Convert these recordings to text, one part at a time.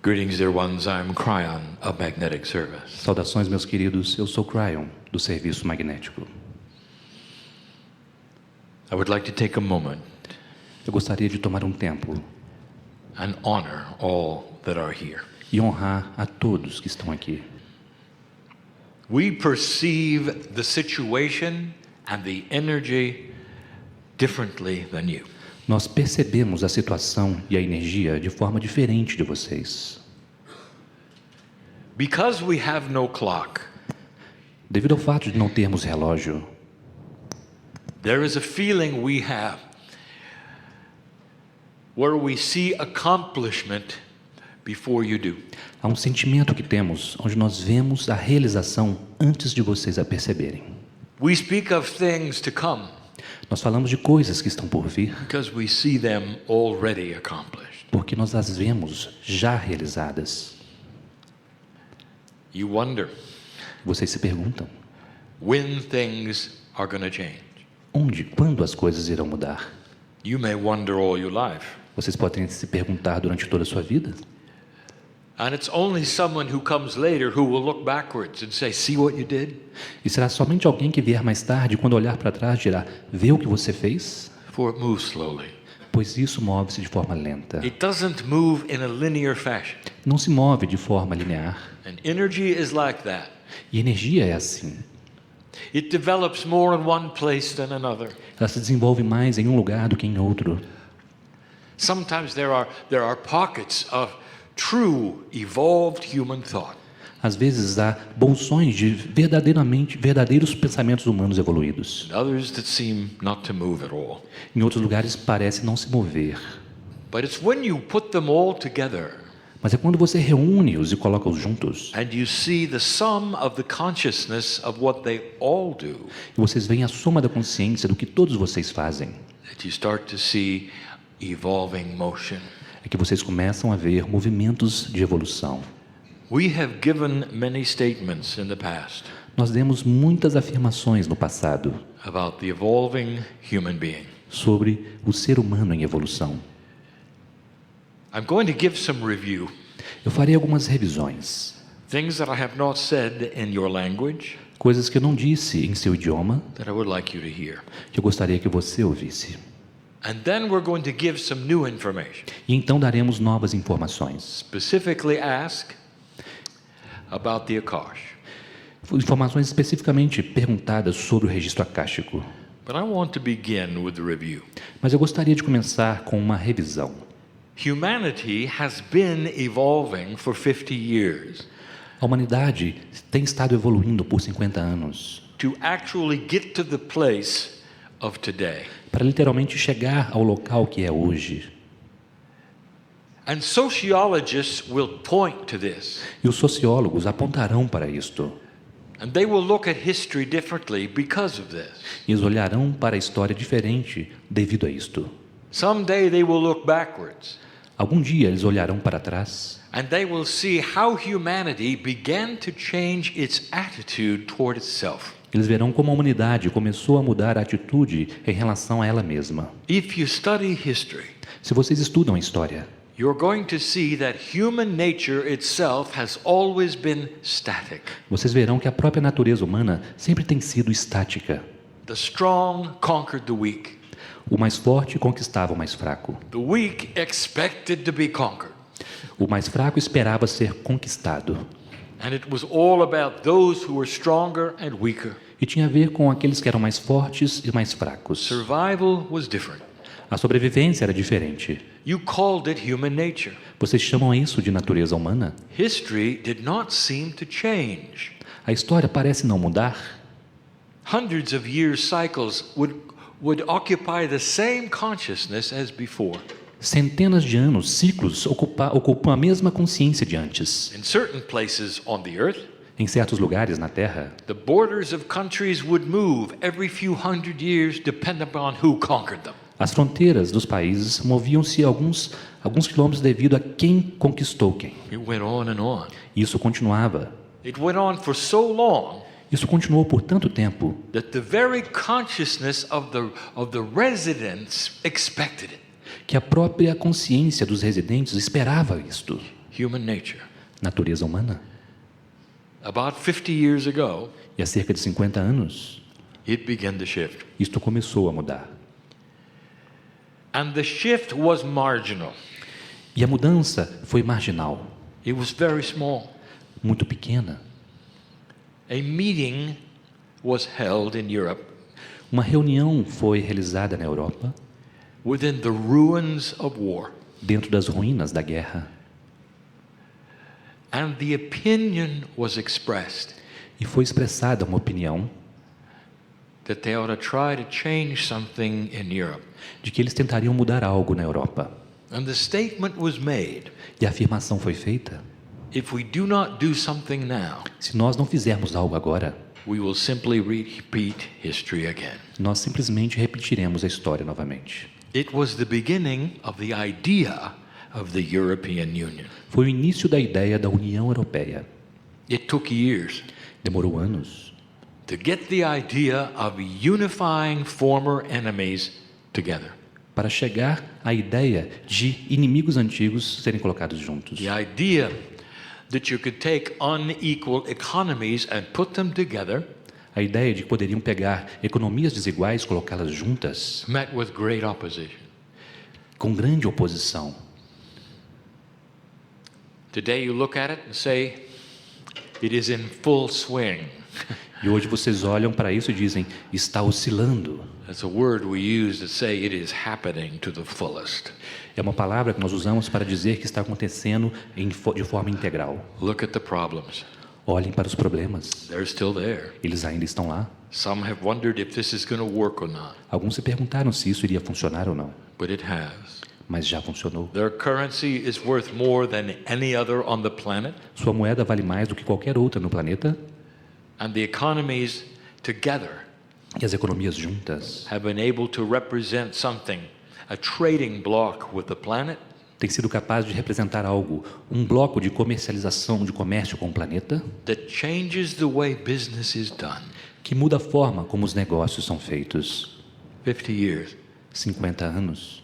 Greetings, dear ones. I'm Kryon of Magnetic Service. Saudações, meus queridos. Eu sou Kryon, do Serviço Magnético. I would like to take a moment Eu gostaria de tomar um tempo and honor all that are here. e honrar a todos que estão aqui. We perceive the situation and the energy differently than you. Nós percebemos a situação e a energia de forma diferente de vocês. Because we have no clock, Devido ao fato de não termos relógio, there is a feeling we have where we see accomplishment before you do. há um sentimento que temos onde nós vemos a realização antes de vocês a perceberem. We speak of things to come Nós falamos de coisas que estão por vir because we see them already accomplished. porque nós as vemos já realizadas. You wonder Vocês se perguntam, when things are going to change. onde, quando as coisas irão mudar? You may wonder all your life. Vocês podem se perguntar durante toda a sua vida. And it's only someone who comes later who will look backwards and say, see what you did? E será somente alguém que vier mais tarde, quando olhar para trás, dirá, vê o que você fez? For it moves slowly. Pois isso move-se de forma lenta. It doesn't move in a linear fashion. Não se move de forma linear. And energy is like that. E energia é assim. It develops more in one place than another. Ela se desenvolve mais em um lugar do que em outro. Sometimes there are pockets of true evolved human thought. Às vezes há bolsões de verdadeiros pensamentos humanos evoluídos. And others that seem not to move at all. Em outros lugares parece não se mover. But it's when you put them all together Mas é quando você reúne-os e coloca-os juntos, and you see the sum of the consciousness of what they all do, e vocês veem a soma da consciência do que todos vocês fazem, that you start to see evolving motion. é que vocês começam a ver movimentos de evolução. We have given many statements in the past Nós demos muitas afirmações no passado about the evolving human being. sobre o ser humano em evolução. I'm going to give some review. Eu farei algumas revisões, Things that I have not said in your language coisas que eu não disse em seu idioma, that I would like you to hear. que eu gostaria que você ouvisse. And then we're going to give some new information. E então daremos novas informações. Specifically ask about the Akash. Informações especificamente perguntadas sobre o registro akáshico. But I want to begin with the review. Mas eu gostaria de começar com uma revisão. Humanity has been evolving for 50 years A humanidade tem estado evoluindo por 50 anos to actually get to the place of today. para literalmente chegar ao local que é hoje. And sociologists will point to this. E os sociólogos apontarão para isto. And they will look at history differently because of this. E eles olharão para a história diferente devido a isto. Someday they will look backwards Algum dia eles olharão para trás and they will see how humanity began to change its attitude toward itself. eles verão como a humanidade começou a mudar a atitude em relação a ela mesma. If you study history, Se vocês estudam a história, you're going to see that human nature itself has always been static. vocês verão que a própria natureza humana sempre tem sido estática. The strong conquered the weak. O mais forte conquistava o mais fraco. The weak expected to be conquered. O mais fraco esperava ser conquistado. And it was all about those who were stronger and weaker. E tinha a ver com aqueles que eram mais fortes e mais fracos. Survival was different. A sobrevivência era diferente. You called it human nature. Vocês chamam isso de natureza humana? History did not seem to change. A história parece não mudar. Hundreds of years cycles would occupy the same consciousness as before. Centenas de anos, ciclos, ocupam a mesma consciência de antes. In certain places on the earth, Em certos lugares na Terra, the borders of countries would move every few hundred years depending upon who conquered them. as fronteiras dos países moviam-se alguns quilômetros devido a quem conquistou quem. It went on and on. Isso continuava. It went on for so long Isso continuou por tanto tempo that the very consciousness of the residents expected it. que a própria consciência dos residentes esperava isto. human nature. Natureza humana. About 50 years ago, E há cerca de 50 anos, it began to shift. isto começou a mudar. And the shift was marginal. E a mudança foi marginal, It was very small. muito pequena. A meeting was held in Europe Uma reunião foi realizada na Europa, within the ruins of war. dentro das ruínas da guerra. And the opinion was expressed E foi expressada uma opinião that they ought to try to change something in Europe. de que eles tentariam mudar algo na Europa. And the statement was made, E a afirmação foi feita: if we do not do something now, se nós não fizermos algo agora, we will simply repeat history again. nós simplesmente repetiremos a história novamente. It was the beginning of the idea of the European Union. Foi o início da ideia da União Europeia. It took years Demorou anos to get the idea of unifying former enemies together. para chegar à ideia de inimigos antigos serem colocados juntos. The idea that you could take unequal economies and put them together A ideia de que poderiam pegar economias desiguais, colocá-las juntas, met with great opposition. com grande oposição. Today you look at it and say, it is in full swing. E hoje vocês olham para isso e dizem, está oscilando. That's a word we use to say it is happening to the fullest. É uma palavra que nós usamos para dizer que está acontecendo de forma integral. Look at the problems. Olhem para os problemas. They're still there. Eles ainda estão lá. Some have wondered if this is going to work or not, Alguns se perguntaram se isso iria funcionar ou não, but it has. mas já funcionou. Their currency is worth more than any other on the planet, Sua moeda vale mais do que qualquer outra no planeta, and the economies together e as economias juntas have been able to represent something, a trading bloc with the planet têm sido capazes de representar algo, um bloco de comercialização, de comércio com o planeta, that changes the way business is done. que muda a forma como os negócios são feitos. 50 years. 50 anos.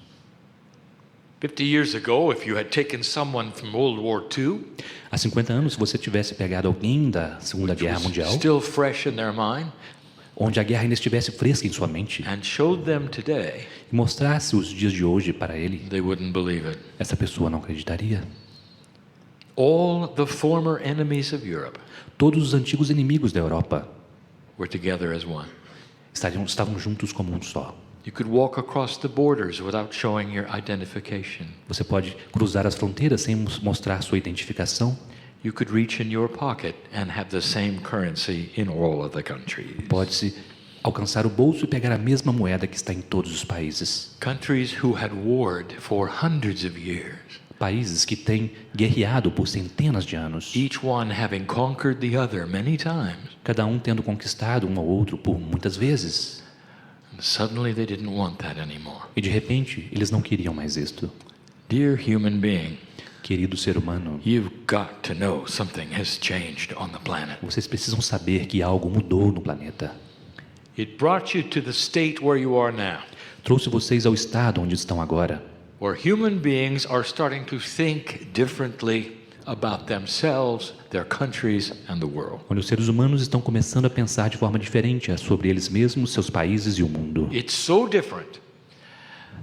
50 years ago, if you had taken someone from World War II, Há 50 anos, se você tivesse pegado alguém da Segunda Guerra Mundial, still fresh in their mind, onde a guerra ainda estivesse fresca em sua mente, and showed them today, e mostrasse os dias de hoje para ele, they wouldn't believe it. essa pessoa não acreditaria. All the former enemies of Europe Todos os antigos inimigos da Europa were together as one. estavam juntos como um só. You could walk across the borders without showing your identification. Você pode cruzar as fronteiras sem mostrar sua identificação. You could reach in your pocket and have the same currency in all of the countries. Pode-se alcançar o bolso e pegar a mesma moeda que está em todos os países. Countries who had warred for hundreds of years, Países que têm guerreado por centenas de anos, each one having conquered the other many times. cada um tendo conquistado um ao outro por muitas vezes. And suddenly they didn't want that anymore. E de repente, eles não queriam mais isto. Dear human being, Querido ser humano, you've got to know something has changed on the planet. vocês precisam saber que algo mudou no planeta. It brought you to the state where you are now, Trouxe vocês ao estado onde estão agora, where human beings are starting to think differently about themselves, their countries, and the world. onde os seres humanos estão começando a pensar de forma diferente sobre eles mesmos, seus países e o mundo. It's so different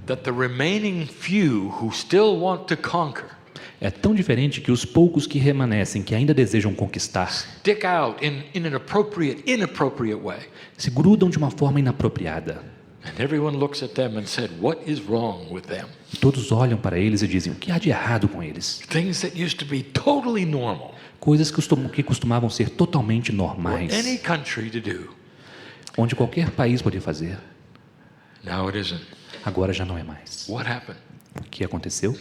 that the remaining few who still want to conquer É tão diferente que os poucos que remanescem, que ainda desejam conquistar, stick out in an inappropriate way. se grudam de uma forma inapropriada. And everyone looks at them and said, what is wrong with them? E todos olham para eles e dizem, o que há de errado com eles? Things that used to be totally normal Coisas que costumavam ser totalmente for normais, any country to do. onde qualquer país podia fazer, Now it isn't. agora já não é mais. What happened? O que aconteceu?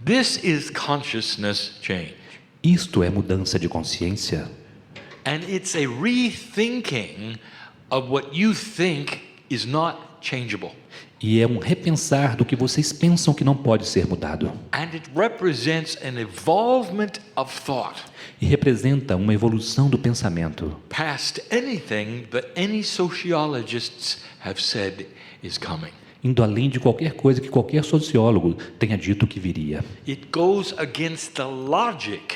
This is consciousness change. Isto é mudança de consciência. And it's a rethinking of what you think is not changeable. E é um repensar do que vocês pensam que não pode ser mudado. And it represents an evolvement of thought E representa uma evolução do pensamento, past anything that any sociologists have said is coming. indo além de qualquer coisa que qualquer sociólogo tenha dito que viria. It goes against the logic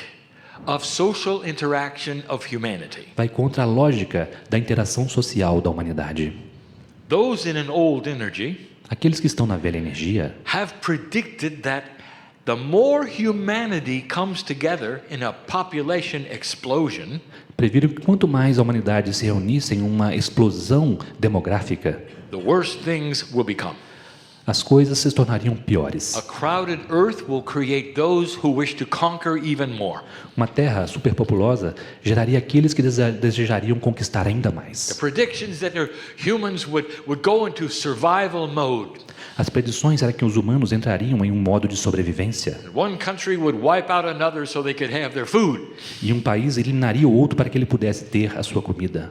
of social interaction of humanity. Vai contra a lógica da interação social da humanidade. Those in an old energy Aqueles que estão na velha energia have predicted that the more humanity comes together in a population explosion, previram que quanto mais a humanidade se reunisse em uma explosão demográfica, the worse things will become. as coisas se tornariam piores. A crowded earth will create those who wish to conquer even more. Uma terra superpopulosa geraria aqueles que desejariam conquistar ainda The mais. predictions that humans would go into survival mode. As predições eram que os humanos entrariam em um modo de sobrevivência One country would wipe out another so they could have their food. e um país eliminaria o outro para que ele pudesse ter a sua comida.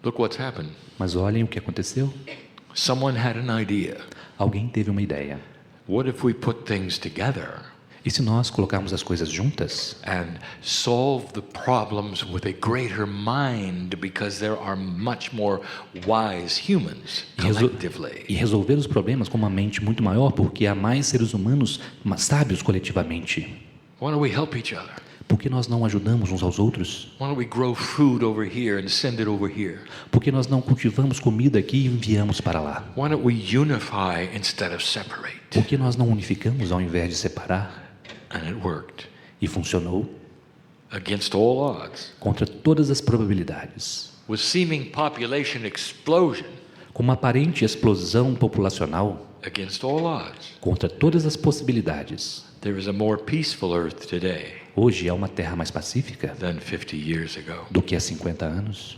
Look what's happened. Mas olhem o que aconteceu. Someone had an idea. Alguém teve uma ideia. What if we put things together E se nós colocarmos as coisas juntas and solve the problems with a greater mind, because there are much more wise humans collectively? e resolver os problemas com uma mente muito maior, porque há mais seres humanos sábios coletivamente? Why don't we help each other? Por que nós não ajudamos uns aos outros? Why don't we grow food over here and send it over here? Por que nós não cultivamos comida aqui e enviamos para lá? Why don't we unify instead of separate? Por que nós não unificamos ao invés de separar? And it worked E funcionou against all odds. contra todas as probabilidades. With seeming population explosion Com uma aparente explosão populacional, against all odds, contra todas as possibilidades, there is a more peaceful earth today hoje é uma terra mais pacífica than 50 years ago. do que há 50 anos.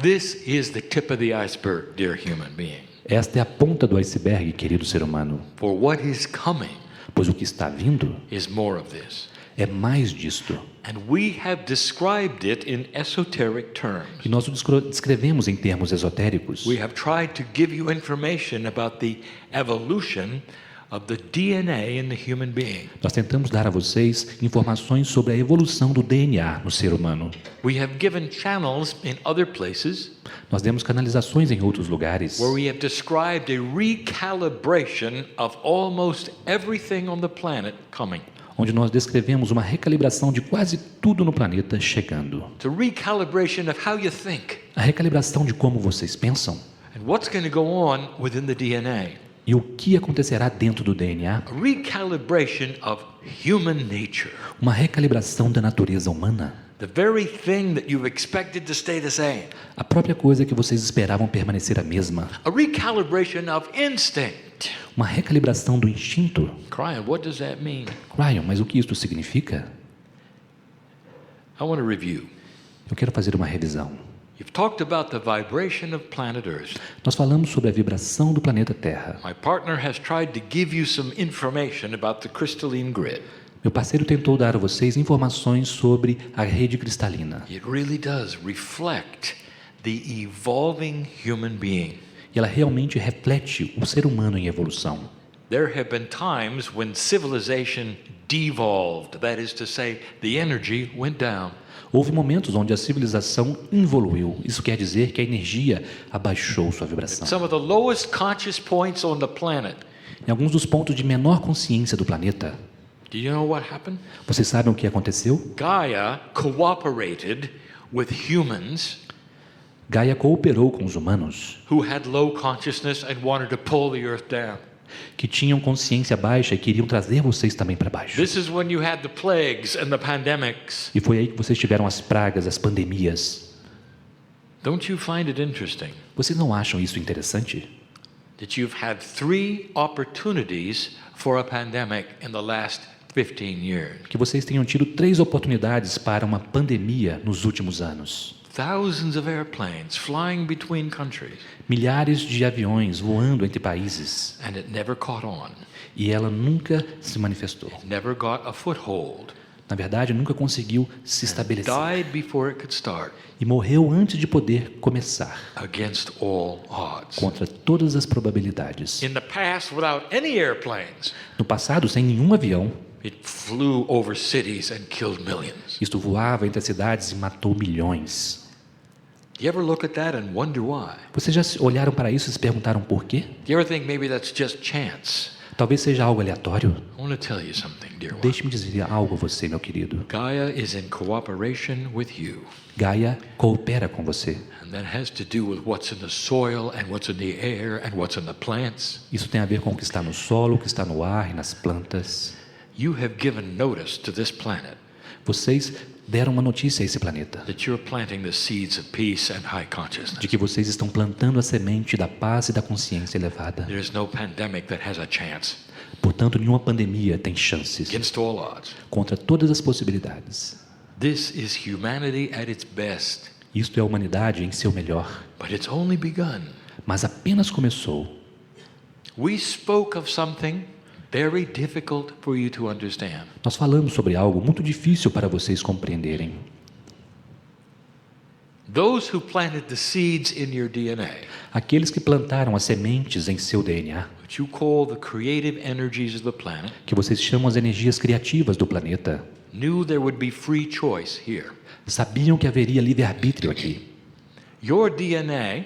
This is the tip of the iceberg, dear human being. Esta é a ponta do iceberg, querido ser humano, For what is coming pois o que está vindo is more of this. é mais disto. And we have described it in esoteric terms. E nós o descrevemos em termos esotéricos. We have tried to give you information about the evolution of the DNA in the human being. Nós tentamos dar a vocês informações sobre a evolução do DNA no ser humano. We have given channels in other places Nós demos canalizações em outros lugares, where we have described a recalibration of almost everything on the planet coming. onde nós descrevemos uma recalibração de quase tudo no planeta chegando. It's a recalibration of how you think A recalibração de como vocês pensam and what's going to go on within the DNA. e o que acontecerá dentro do DNA. A recalibration of human nature. Uma recalibração da natureza humana. The very thing that you've expected to stay the same. A própria coisa que vocês esperavam permanecer a mesma. A recalibration of instinct. Uma recalibração do instinto. Kryon, what does that mean? Kryon, mas o que isto significa? I want to review. Eu quero fazer uma revisão. You've talked about the vibration of planet Earth. Nós falamos sobre a vibração do planeta Terra. My partner has tried to give you some information about the crystalline grid. Meu parceiro tentou dar a vocês informações sobre a rede cristalina. It really does reflect the evolving human being. E ela realmente reflete o ser humano em evolução. There have been times when civilization devolved, that is to say, the energy went down. Houve momentos onde a civilização involuiu. Isso quer dizer que a energia abaixou sua vibração. Some of the lowest conscious points on the planet. Em alguns dos pontos de menor consciência do planeta, Do you know what happened? vocês sabem o que aconteceu? Gaia cooperated with humans Gaia cooperou com os humanos, who had low consciousness and wanted to pull the earth down. que tinham consciência baixa e queriam trazer vocês também para baixo. This is when you had the plagues and the pandemics. E foi aí que vocês tiveram as pragas, as pandemias. Don't you find it interesting Vocês não acham isso interessante? that you've had 3 opportunities for a pandemic in the last 15 years? Que vocês tenham tido 3 oportunidades para uma pandemia nos últimos anos. Thousands of airplanes flying between countries, Milhares de aviões voando entre países. and it never caught on. E ela nunca se manifestou. It never got a foothold. Na verdade, nunca conseguiu se estabelecer. Died before it could start, E morreu antes de poder começar, against all odds. contra todas as probabilidades. In the past, without any airplanes, No passado, sem nenhum avião, it flew over cities and killed millions. isto voava entre as cidades e matou milhões. Do you ever look at that and wonder why? Vocês já olharam para isso e se perguntaram por quê? Do you ever think maybe that's just chance? Talvez seja algo aleatório. I want to tell you something, dear one. Deixe-me dizer algo a você, meu querido. Gaia is in cooperation with you. Gaia coopera com você. And that has to do with what's in the soil and what's in the air and what's in the plants. Isso tem a ver com o que está no solo, o que está no ar e nas plantas. You have given notice to this planet Vocês deram uma notícia a esse planeta that you're planting the seeds of peace and high de consciousness. que vocês estão plantando a semente da paz e da consciência elevada. There's no pandemic that has a chance Portanto, nenhuma pandemia tem chances against all odds. contra todas as possibilidades. This is humanity at its best, Isto é a humanidade em seu melhor, but it's only begun. mas apenas começou. We spoke of something very difficult for you to understand. Nós falamos sobre algo muito difícil para vocês compreenderem. Those who planted the seeds in your DNA, Aqueles que plantaram as sementes em seu DNA, which you call the creative energies of the planet, que vocês chamam as energias criativas do planeta, knew there would be free choice here. sabiam que haveria livre-arbítrio aqui. Your DNA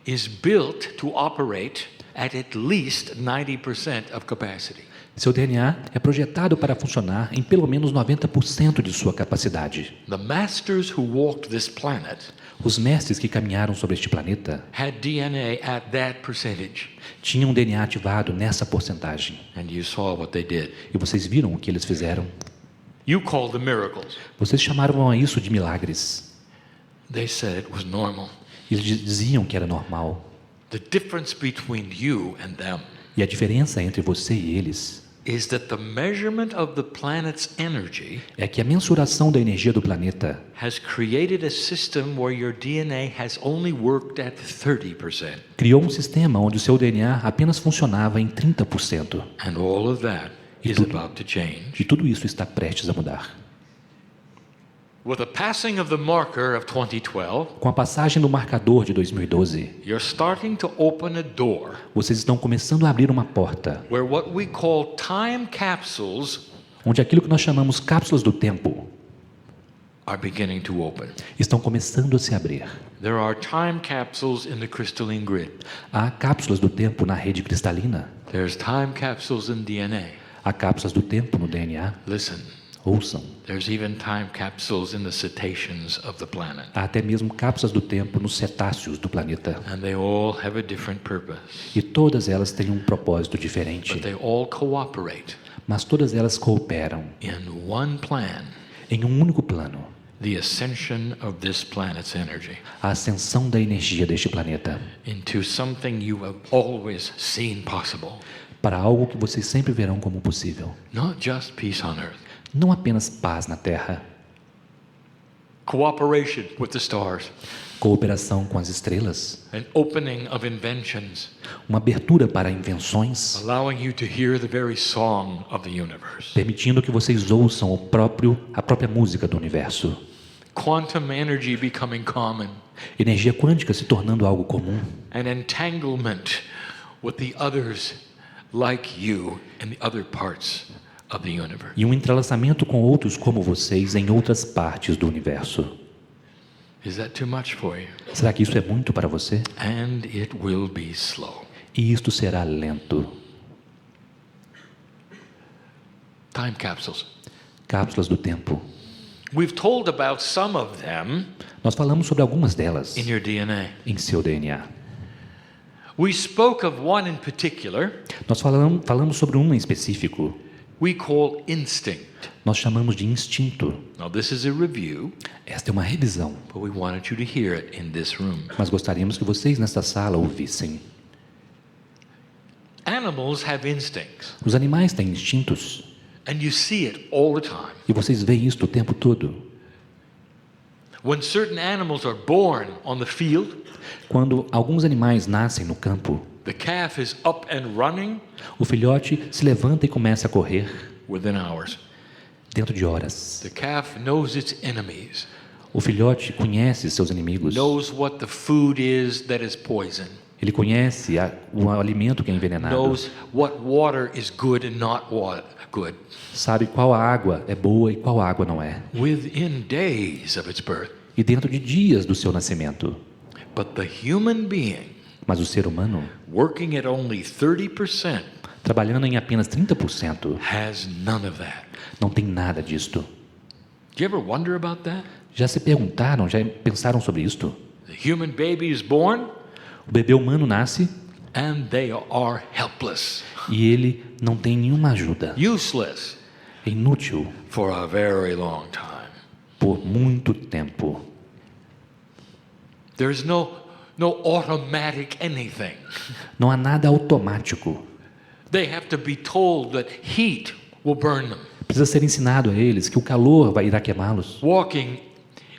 is built to operate at least 90% of capacity. Seu DNA é projetado para funcionar em pelo menos 90% de sua capacidade. The masters who walked this planet Os mestres que caminharam sobre este planeta had DNA at that percentage, tinham DNA ativado nessa porcentagem. and you saw what they did. E vocês viram o que eles fizeram? You called them miracles. Vocês chamaram a isso de milagres. They said it was normal. Eles diziam que era normal. The difference between you and them E a diferença entre você e eles is that the measurement of the planet's energy é que a mensuração da energia do planeta has created a system where your DNA has only worked at 30%. criou um sistema onde o seu DNA apenas funcionava em 30%. And all of that is about to change. E tudo isso está prestes a mudar. With the passing of the marker of 2012, Com a passagem do marcador de 2012, you're starting to open a door vocês estão começando a abrir uma porta where what we call time capsules onde aquilo que nós chamamos cápsulas do tempo are beginning to open. estão começando a se abrir. There are time capsules in the crystalline grid. Há cápsulas do tempo na rede cristalina. There's time capsules in DNA. Há cápsulas do tempo no DNA. Listen, Ouçam. there's even time capsules in the cetaceans of the planet. Há até mesmo cápsulas do tempo nos cetáceos do planeta. And they all have a different purpose. E todas elas têm um propósito diferente. But they all cooperate Mas todas elas cooperam in one plan, em um único plano: the ascension of this planet's energy a ascensão da energia deste planeta into something you have always seen possible. para algo que vocês sempre verão como possível. Not just peace on earth. Não apenas paz na Terra, Cooperation with the stars. cooperação com as estrelas, An opening of inventions, uma abertura para invenções, allowing you to hear the very song of the universe. permitindo que vocês ouçam a própria música do universo. Quantum energy becoming common. Energia quântica se tornando algo comum. An entanglement with the others like you in the other parts of the universe. E um entrelaçamento com outros como vocês em outras partes do universo. Is that too much for you? Será que isso é muito para você? And it will be slow. E isto será lento. Time capsules. Cápsulas do tempo. We've told about some of them Nós falamos sobre algumas delas in your DNA. em seu DNA. We spoke of one in particular Nós falamos sobre uma em específico. we call instinct. Nós chamamos de instinto. Now this is a review, Esta é uma revisão, but we wanted you to hear it in this room. mas gostaríamos que vocês nesta sala ouvissem. Animals have instincts, Os animais têm instintos and you see it all the time. e vocês veem isto o tempo todo. When certain animals are born on the field, Quando alguns animais nascem no campo, the calf is up and running o filhote se levanta e começa a correr within hours. dentro de horas. The calf knows its enemies, O filhote conhece seus inimigos. knows what the food is that is poison, Ele conhece o alimento que é envenenado. knows what water is good and not good. Sabe qual água é boa e qual água não é. Within days of its birth, e dentro de dias do seu nascimento. But the human being, Mas o ser humano, working at only 30%, trabalhando em apenas 30%, has none of that. não tem nada disto. Do you ever wonder about that? Já se perguntaram, já pensaram sobre isto? The human baby is born O bebê humano nasce and they are helpless, e ele não tem nenhuma ajuda. useless É inútil for a very long time. por muito tempo. There's no automatic anything. Não há nada automático. They have to be told that heat will burn them. Precisa ser ensinado a eles que o calor irá queimá-los. Walking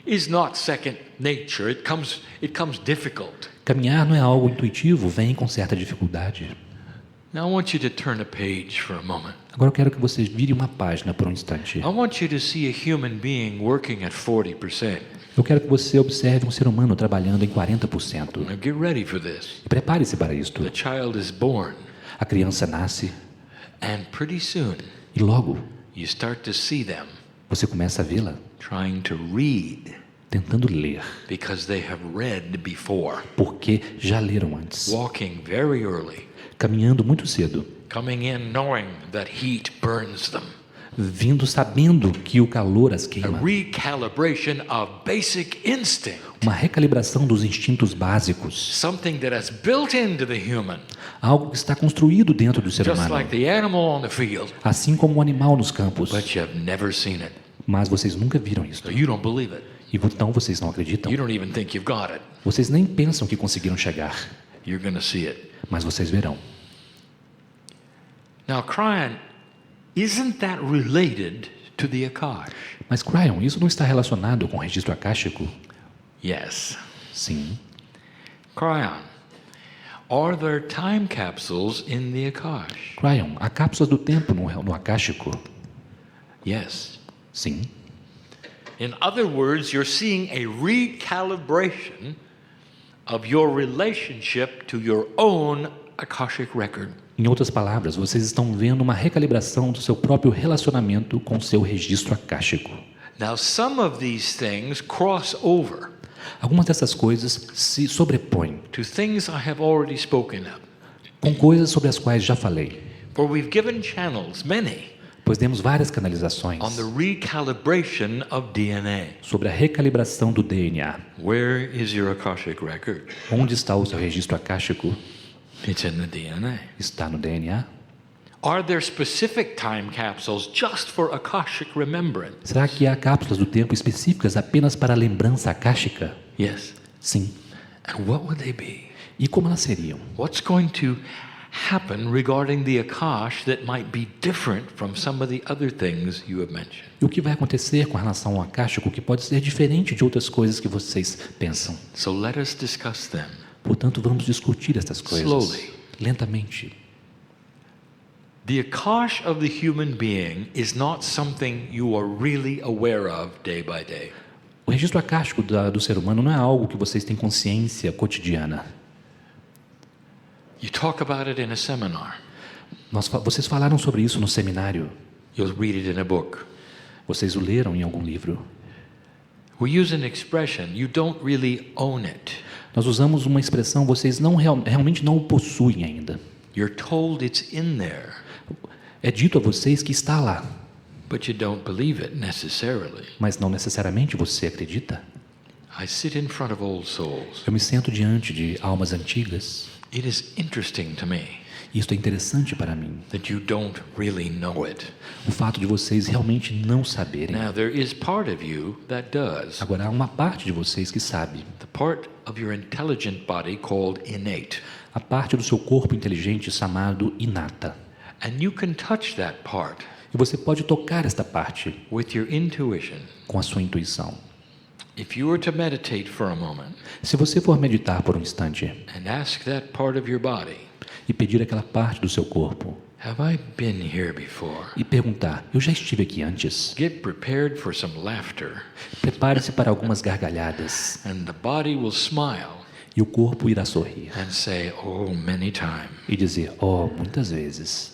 is not second nature. It comes difficult. Caminhar não é algo intuitivo, vem com certa dificuldade. Now I want you to turn a page for a moment. Agora eu quero que vocês virem uma página por um instante. I want you to see a human being working at 40%. Eu quero que você observe um ser humano trabalhando em 40%. Now get ready for this. E prepare-se para isto. The child is born, A criança nasce and pretty soon e logo you start to see them você começa a vê-la trying to read tentando ler, because they have read before. porque já leram antes. Walking very early, Caminhando muito cedo, coming in knowing that heat burns them. vindo sabendo que o calor as A queima. recalibration of basic instinct. Uma recalibração dos instintos básicos. Something that is built into the human, Algo que está construído dentro do ser just humano. like the animal on the field, Assim como o animal nos campos. but you've never seen it. Mas vocês nunca viram isso. So you don't believe it. E então vocês não acreditam. You don't even think you've got it. Vocês nem pensam que conseguiram chegar. You're going to see it. Mas vocês verão. Now, Kryon, isn't that related to the Akash? Mas Kryon, isso não está relacionado com o registro akáshico? Yes. Sim. Kryon, are there time capsules in the Akash? Kryon, há cápsulas do tempo no akáshico? Yes. Sim. In other words, you're seeing a recalibration of your relationship to your own Akashic record. Em outras palavras, vocês estão vendo uma recalibração do seu próprio relacionamento com o seu registro akáshico. Now, some of these things cross over Algumas dessas coisas se sobrepõem to things I have already spoken of. com coisas sobre as quais já falei, For we've given channels, many, pois demos várias canalizações on the recalibration of DNA. sobre a recalibração do DNA. Where is your Akashic record? Onde está o seu registro akáshico? It's in the DNA. Está no DNA. Are there specific time capsules just for Akashic remembrance? Será que há cápsulas do tempo específicas apenas para a lembrança akáshica? Yes. Sim. And what would they be? E como elas seriam? What's going to happen regarding the Akash that might be different from some of the other things you have mentioned? E o que vai acontecer com relação ao akáshico que pode ser diferente de outras coisas que vocês pensam? So let us discuss them. Portanto, vamos discutir estas coisas Slowly. lentamente. The Akash of the human being is not something you are really aware of day by day. O registro akáshico do ser humano não é algo que vocês têm consciência cotidiana. You talk about it in a seminar. Vocês falaram sobre isso no seminário. You'll read it in a book. Vocês o leram em algum livro. We use an expression, you don't really own it. Nós usamos uma expressão, vocês realmente não o possuem ainda. You're told it's in there, É dito a vocês que está lá, but you don't believe it necessarily. mas não necessariamente você acredita. I sit in front of old souls. Eu me sento diante de almas antigas. It is interesting to me E isto é interessante para mim. that you don't really know it. O fato de vocês realmente não saberem. Now, there is part of you that does. Agora, há uma parte de vocês que sabe. The part of your intelligent body called innate. A parte do seu corpo inteligente chamado inata. And you can touch that part E você pode tocar esta parte with your intuition. com a sua intuição. If you were to meditate for a moment Se você for meditar por um instante and ask that part of your body, e pedir aquela parte do seu corpo have I been here before? e perguntar, eu já estive aqui antes? Get prepared for some laughter, Prepare-se para algumas gargalhadas and the body will smile e o corpo irá sorrir and say, oh, many times. e dizer, oh, muitas vezes.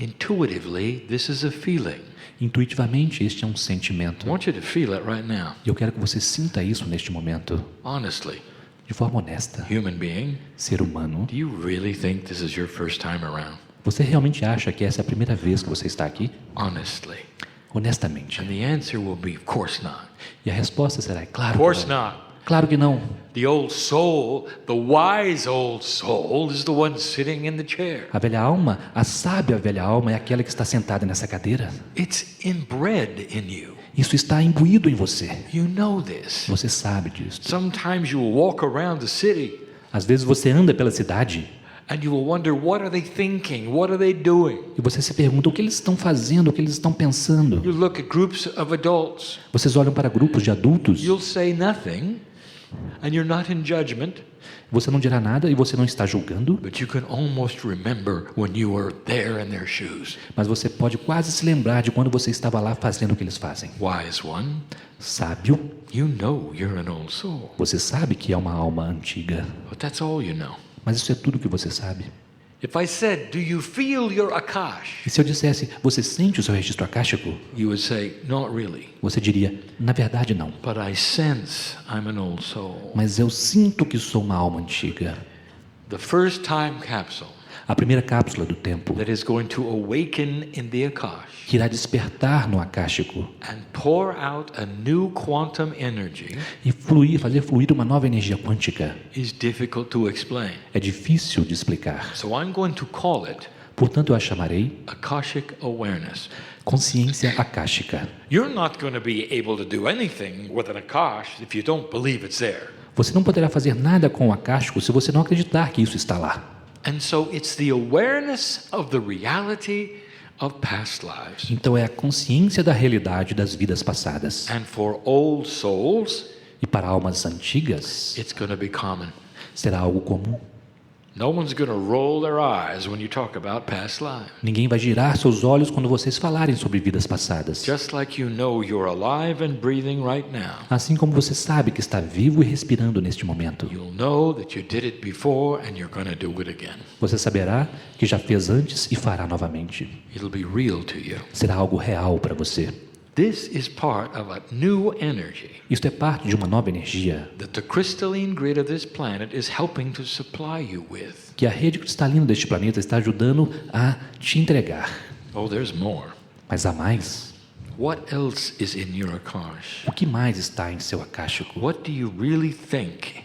Intuitively, this is a feeling. Intuitivamente, este é um I sentimento. want you to feel it right now. E eu quero que você sinta isso neste momento, Honestly, de forma honesta. human being, Ser humano, do you really think this is your first time around? você realmente acha que essa é a primeira vez que você está aqui? Honestly. Honestamente. And the answer will be, of course not. E a resposta será, é claro Of course que não. not. Claro que não. The old soul, the wise old soul, is the one sitting in the chair. A velha alma, a sábia velha alma é aquela que está sentada nessa cadeira. It's inbred in you. Isso está imbuído em você. You know this. Você sabe disso. Sometimes you will walk around the city Às vezes você anda pela cidade and you will wonder, what are they thinking? What are they doing? e você se pergunta o que eles estão fazendo, o que eles estão pensando. You look at groups of adults. Vocês olham para grupos de adultos, You'll say nothing and you're not in judgment, você não dirá nada e você não está julgando, but you can almost remember when you were there in their shoes. mas você pode quase se lembrar de quando você estava lá fazendo o que eles fazem. Wise one, Sábio, you know you're an old soul, você sabe que é uma alma antiga, but that's all you know. mas isso é tudo que você sabe. If I said, do you feel your akash? E se eu dissesse, você sente o seu registro akáshico? You would say, not really, Você diria, na verdade não. but I sense I'm an old soul. Mas eu sinto que sou uma alma antiga. The first time capsule A primeira cápsula do tempo that is going to awaken in the akash que irá despertar no akáshico and pour out a new quantum energy e fluir, fazer fluir uma nova energia quântica is difficult to explain. é difícil de explicar. So I'm going to call it Portanto, eu a chamarei Akashic awareness. consciência akáshica. You're not going to be able to do anything with an akash if you don't believe it's there. Você não poderá fazer nada com o akáshico se você não acreditar que isso está lá. And so it's the awareness of the reality of past lives. Então é a consciência da realidade das vidas passadas. And for old souls, E para almas antigas, it's going to be common. será algo comum. No one's going to roll their eyes when you talk about past lives. Ninguém vai girar seus olhos quando vocês falarem sobre vidas passadas. Just like you know you're alive and breathing right now, Assim como você sabe que está vivo e respirando neste momento. you'll know that you did it before and you're going to do it again. Você saberá que já fez antes e fará novamente. It'll be real to you. Será algo real para você. This is part of a new energy Isto é parte de uma nova energia that the crystalline grid of this planet is helping to supply you with. que a rede cristalina deste planeta está ajudando a te entregar. Oh, there's more. Mas há mais. What else is in your akash? O que mais está em seu akáshico? What do you really think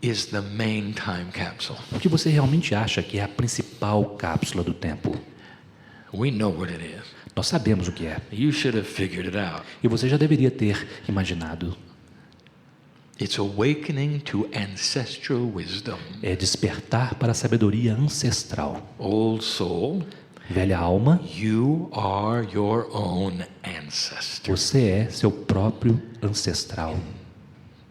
is the main time capsule? O que você realmente acha que é a principal cápsula do tempo? We know what it is. Nós sabemos o que é. You should have figured it out. E você já deveria ter imaginado. It's awakening to ancestral wisdom. É despertar para a sabedoria ancestral. Old soul, Velha alma, you are your own ancestor. você é seu próprio ancestral.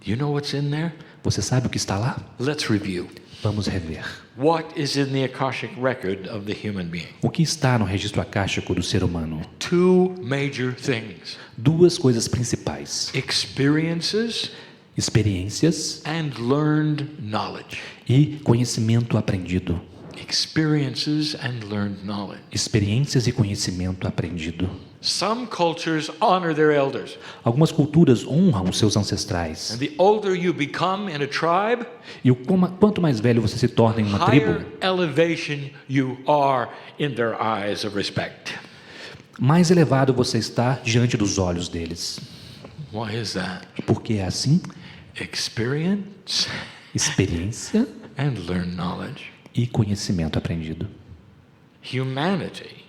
You know what's in there? Você sabe o que está lá? Let's review. Vamos rever. What is in the Akashic record of the human being? O que está no registro akáshico do ser humano? Two major things: Duas coisas principais: experiences experiências and learned knowledge. e conhecimento aprendido. Experiences and learned knowledge. Experiências e conhecimento aprendido. Some cultures honor their elders. Algumas culturas honram os seus ancestrais. And the older you become in a tribe, E quanto mais velho você se torna em uma tribo, higher elevation you are in their eyes of respect. mais elevado você está diante dos olhos deles. Why is that? Por que é assim? Experience Experiência and learned knowledge. e conhecimento aprendido. Humanity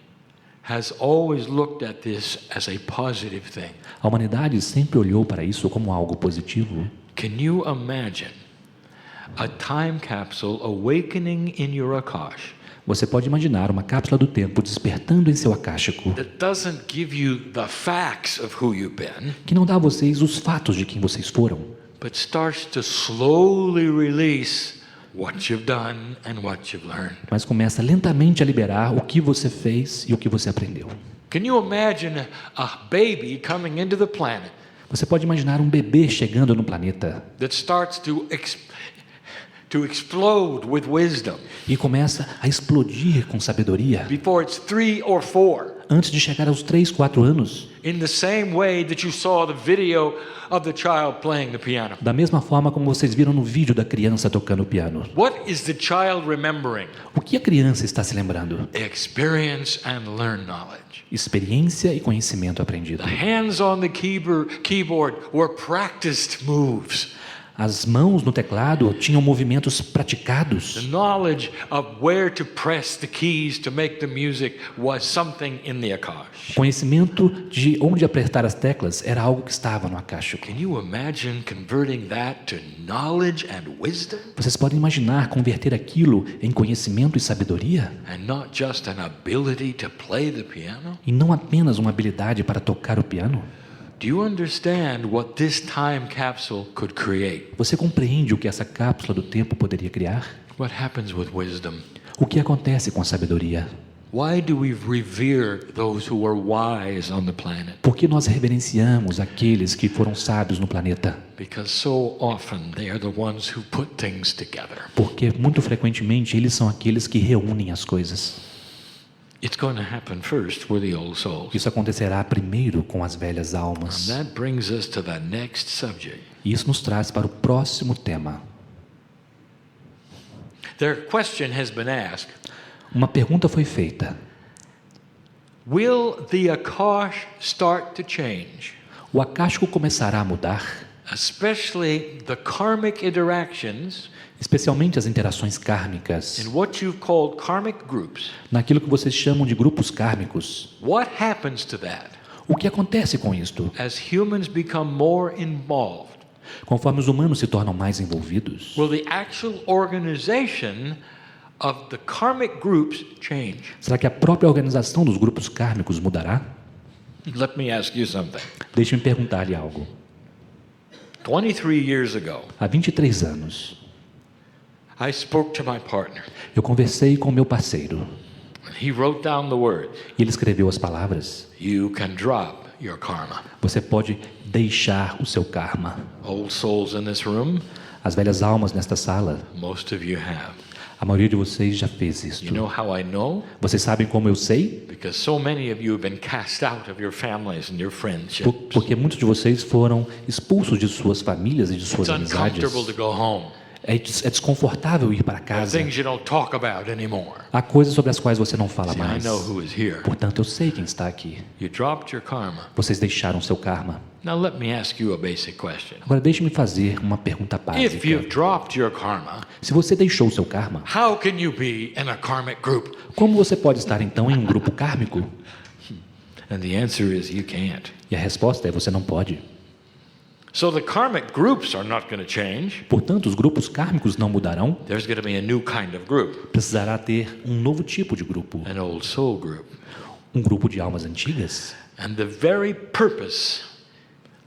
has always looked at this as a positive thing. A humanidade sempre olhou para isso como algo positivo. Can you imagine a time capsule awakening in your akash Você pode imaginar uma cápsula do tempo despertando em seu akáshico, that doesn't give you the facts of who you've been, que não dá a vocês os fatos de quem vocês foram, but starts to slowly release what you've done and what you've learned? mas começa lentamente a liberar o que você fez e o que você aprendeu. Can you imagine a baby coming into the planet Você pode imaginar um bebê chegando no planeta to explode with wisdom e começa a explodir com sabedoria before it's 3 or 4. antes de chegar aos 3, 4 anos. In the same way that you saw the video of the child playing the piano. Da mesma forma como vocês viram no vídeo da criança tocando piano. What is the child remembering? O que a criança está se lembrando? Experience and learn knowledge. Experiência e conhecimento aprendido. The hands on the keyboard were practiced moves. As mãos no teclado tinham movimentos The praticados. knowledge of where to press the keys to make the music was something in the O Akash. conhecimento de onde apertar as teclas era algo que estava no akáshico. Can you imagine converting that to knowledge and wisdom? Vocês podem imaginar converter aquilo em conhecimento e sabedoria? And not just an ability to play the piano? E não apenas uma habilidade para tocar o piano? Do you understand what this time capsule could create? Você compreende o que essa cápsula do tempo poderia criar? What happens with wisdom? O que acontece com a sabedoria? Why do we revere those who were wise on the planet? Por que nós reverenciamos aqueles que foram sábios no planeta? Because so often they are the ones who put things together. Porque muito frequentemente eles são aqueles que reúnem as coisas. It's going to happen first with the old souls. Isso acontecerá primeiro com as velhas almas. And that brings us to the next subject. E isso nos traz para o próximo tema. Their question has been asked, Uma pergunta foi feita: will the Akash start to change? o akáshico começará a mudar, Especially the karmic interactions especialmente as interações kármicas, in what you've called karmic groups. naquilo que vocês chamam de grupos kármicos. What happens to that O que acontece com isto? as humans become more involved? Conforme os humanos se tornam mais envolvidos, Will the actual organization of the karmic groups change? será que a própria organização dos grupos kármicos mudará? Let me ask you something. Deixe-me perguntar-lhe algo. 23 years ago, Há 23 anos, I spoke to my partner. eu conversei com meu parceiro He wrote down the words, e ele escreveu as palavras: you can drop your karma. você pode deixar o seu karma. Old souls in this room, As velhas almas nesta sala, most of you have. a maioria de vocês já fez isto. You know how I know? Vocês sabem como eu sei? Because so many of you have been cast out of your families and your friendships. Porque muitos de vocês foram expulsos de suas famílias e de suas It's amizades. uncomfortable to go home. É desconfortável ir para There are casa. things you don't talk about anymore. Há coisas sobre as quais você não fala See, I mais. know who is here. Portanto, eu sei quem está aqui. You dropped your karma. Vocês deixaram seu karma. Now let me ask you a basic question. Agora deixe-me fazer uma pergunta If you've básica. dropped your karma, Se você deixou seu karma, how can you be in a karmic group? como você pode estar então em um grupo kármico? And the answer is you can't. E a resposta é: você não pode. So the karmic groups are not going to change. Portanto, os grupos kármicos não mudarão. There's going to be a new kind of group, Precisará ter um novo tipo de grupo, an old soul group. um grupo de almas antigas. And the very purpose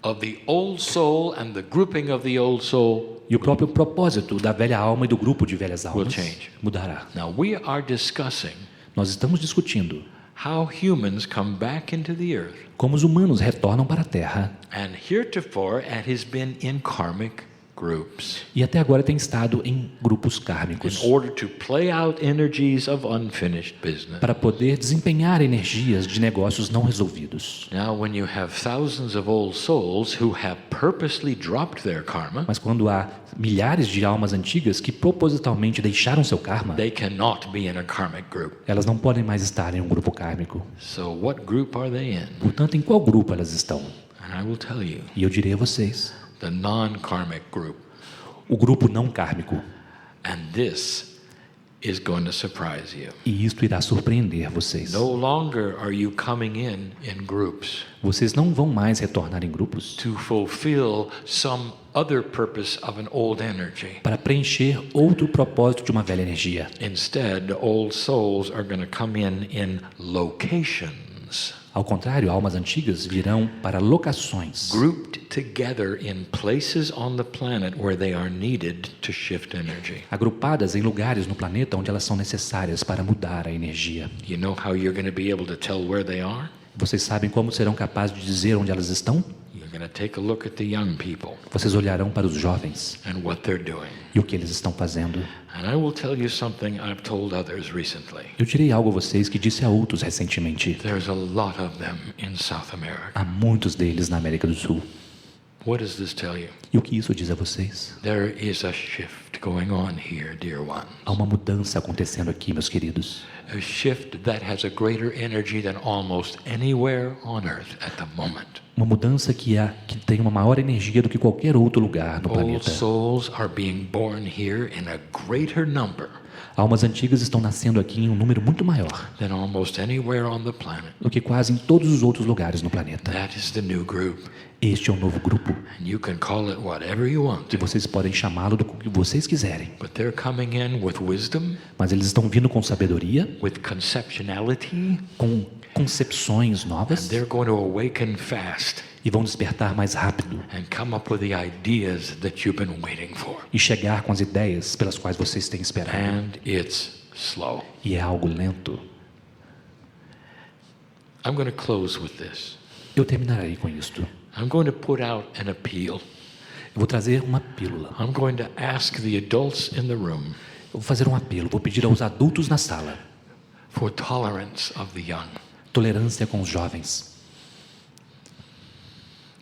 of the old soul and the grouping of the old soul E o próprio propósito da velha alma e do grupo de velhas almas change. mudará. Now we are discussing Nós estamos discutindo how humans come back into the earth, como os humanos retornam para a Terra and heretofore it has been in karmic groups e até agora tem estado em grupos in kármicos order to play out energies of unfinished business. para poder desempenhar energias de negócios não resolvidos. Now when you have thousands of old souls who have purposely dropped their karma, Mas quando há milhares de almas antigas que propositalmente deixaram seu karma, they cannot be in a karmic group. elas não podem mais estar em um grupo kármico. So what group are they in? Portanto, em qual grupo elas estão? And I will tell you, E eu direi a vocês: the non-karmic group. o grupo não kármico. And this is going to surprise you. E isto irá surpreender vocês. No longer are you coming in groups Vocês não vão mais retornar em grupos to fulfill some other purpose of an old energy. para preencher outro propósito de uma velha energia. Instead, old souls are going to come in locations, Ao contrário, almas antigas virão para locações, grouped together in places on the planet where they are needed to shift energy. agrupadas em lugares no planeta onde elas são necessárias para mudar a energia. You know how you're going to be able to tell where they are? Vocês sabem como serão capazes de dizer onde elas estão? You're going to take a look at the young people Vocês olharão para os jovens and what they're doing. e o que eles estão fazendo. And I will tell you something I've told others recently. Eu direi algo a vocês que disse a outros recentemente. There's a lot of them in South America. Há muitos deles na América do Sul. What does this tell you? E o que isso diz a vocês? There is a shift going on here, dear ones. Há uma mudança acontecendo aqui, meus queridos. A shift that has a greater energy than almost anywhere on earth at the moment. Uma mudança que tem uma maior energia do que qualquer outro lugar no Old planeta. souls are being born here in a greater number Almas antigas estão nascendo aqui em um número muito maior than almost anywhere on the planet. do que quase em todos os outros lugares no planeta. That is the new group. Este é um novo grupo And you can call it whatever you want que to. vocês podem chamá-lo do que vocês quiserem. But they're coming in with wisdom, Mas eles estão vindo com sabedoria, with conceptuality, com concepções and novas they're going to awaken fast e vão despertar mais rápido and come up with the ideas that you've been waiting for. e chegar com as ideias pelas quais vocês têm esperado. And it's slow. E é algo lento. I'm going to close with this. Eu terminarei com isto. I'm going to put out an appeal. Eu vou trazer uma pílula. I'm going to ask the adults in the room Eu vou fazer um apelo. Vou pedir aos adultos na sala for tolerance of the young. tolerância com os jovens.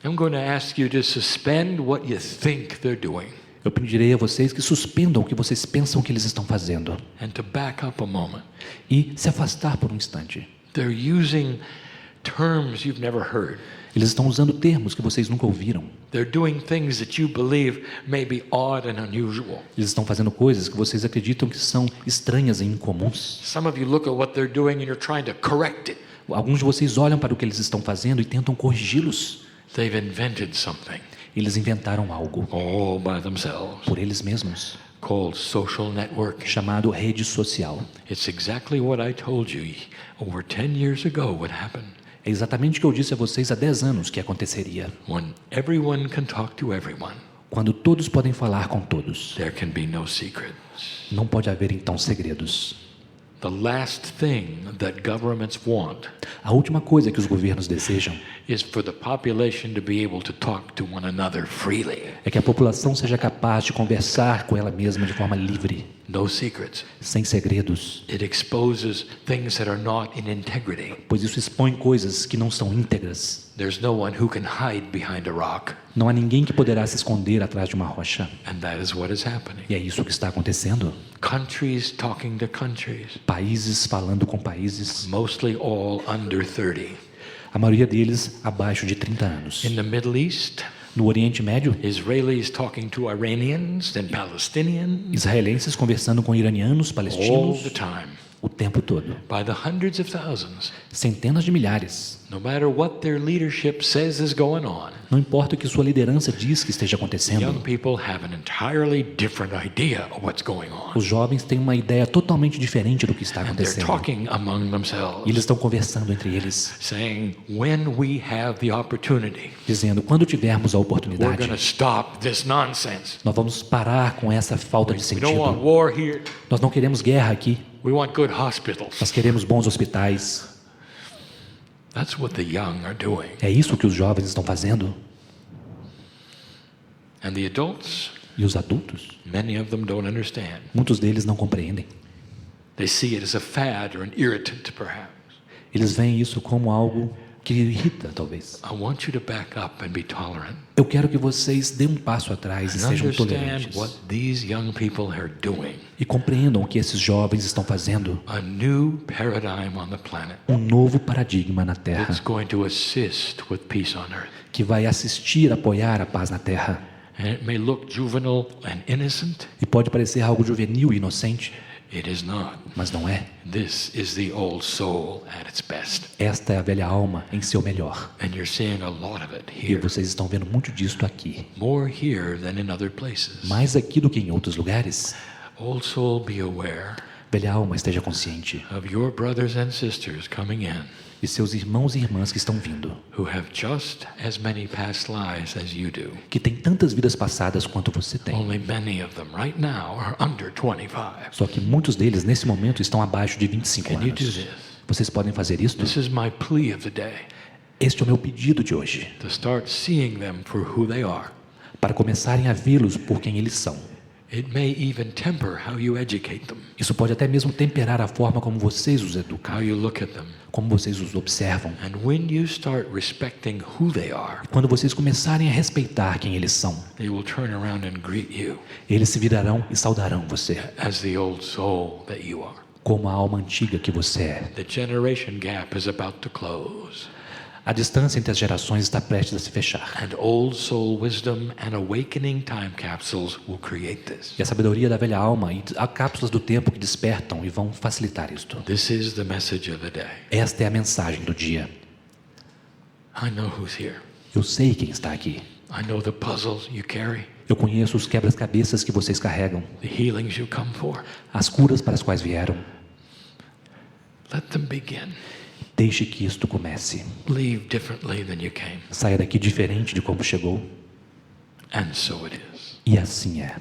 I'm going to ask you to suspend what you think they're doing Eu pedirei a vocês que suspendam o que vocês pensam que eles estão fazendo and to back up a moment. e se afastar por um instante. They're using terms you've never heard. Eles estão usando termos que vocês nunca ouviram. They're doing things that you believe may be odd and unusual. Eles estão fazendo coisas que vocês acreditam que são estranhas e incomuns. Some of you look at what they're doing and you're trying to correct it. Alguns de vocês olham para o que eles estão fazendo e tentam corrigi-los. They've invented something Eles inventaram algo all by themselves por eles mesmos, called social networking. chamado rede social. It's exactly what I told you over 10 years ago would happen. É exatamente o que eu disse a vocês há 10 anos que aconteceria. When everyone can talk to everyone, Quando todos podem falar com todos, there can be no secrets. não pode haver então segredos. The last thing that governments want A última coisa que os governos desejam is for the population to be able to talk to one another freely. é que a população seja capaz de conversar com ela mesma de forma livre, No secrets. sem segredos, It exposes things that are not in integrity. pois isso expõe coisas que não são íntegras. There's no one who can hide behind a rock, Não há ninguém que poderá se esconder atrás de uma rocha. and that is what is happening. E é isso que está acontecendo. Countries talking to countries, Países falando com países, mostly all under 30. a maioria deles abaixo de 30 anos. In the Middle East, No Oriente Médio, Israelis talking to Iranians and Palestinians israelenses conversando com iranianos, all palestinos, the time, o tempo todo. by the hundreds of thousands. Centenas de milhares. No matter what their leadership says is going on, Não importa o que sua liderança diz que esteja young acontecendo, people have an entirely different idea of what's going on. os jovens têm uma ideia totalmente diferente do que está And they're acontecendo. talking among E themselves, eles estão conversando entre eles, saying, when we have the opportunity, dizendo: quando tivermos a we're oportunidade, going to stop this nonsense. nós vamos parar com essa falta de We don't want sentido. war here. Nós não queremos guerra aqui, We want good hospitals. nós queremos bons hospitais. That's what the young are doing. É isso que os jovens estão fazendo. And the adults, E os adultos, many of them don't understand. muitos deles não compreendem. They see it as a fad or an irritant, perhaps. Eles veem isso como algo que irrita, talvez. I want you to back up and be tolerant Eu quero que vocês dêem um passo atrás e and sejam understand tolerantes. what these young people are doing. E compreendam o que esses jovens estão fazendo. A new paradigm on the planet Um novo paradigma na Terra, that's going to assist with peace on earth. que vai assistir, apoiar a paz na Terra. And it may look juvenile and innocent. E pode parecer algo juvenil e inocente, It is not. mas não é. This is the old soul at its best. Esta é a velha alma em seu melhor. And you're seeing a lot of it E here. vocês estão vendo muito disto aqui. More here than in other places. Mais aqui do que em outros lugares. Old soul, be aware Velha alma, esteja consciente of your brothers and sisters coming in de seus irmãos e irmãs que estão vindo, who have just as many past lives as you do. que têm tantas vidas passadas quanto você tem. Only many of them right now are under 25. Só que muitos deles, nesse momento, estão abaixo de 25 Can you do anos. this? Vocês podem fazer isso? This is my plea of the day. Este é o meu pedido de hoje, to start seeing them for who they are. para começarem a vê-los por quem eles são. It may even temper how you educate them, Isso pode até mesmo temperar a forma como vocês os educam, how you look at them. como vocês os observam. And when you start respecting who they are, Quando vocês começarem a respeitar quem eles são, they will turn around and greet you eles se virarão e saudarão você, as the old soul that you are. como a alma antiga que você é. The generation gap is about to close, A distância entre as gerações está prestes a se fechar. and old soul wisdom and awakening time capsules will create this. E a sabedoria da velha alma e há cápsulas do tempo que despertam e vão facilitar isto. This is the message of the day. Esta é a mensagem do dia. I know who's here. Eu sei quem está aqui. I know the puzzles you carry, Eu conheço os quebra-cabeças que vocês carregam, the healings you come for. as curas para as quais vieram. Let them begin. Deixe que isto comece. Leave differently than you came. Saia daqui diferente de como chegou. And so it is. E assim é.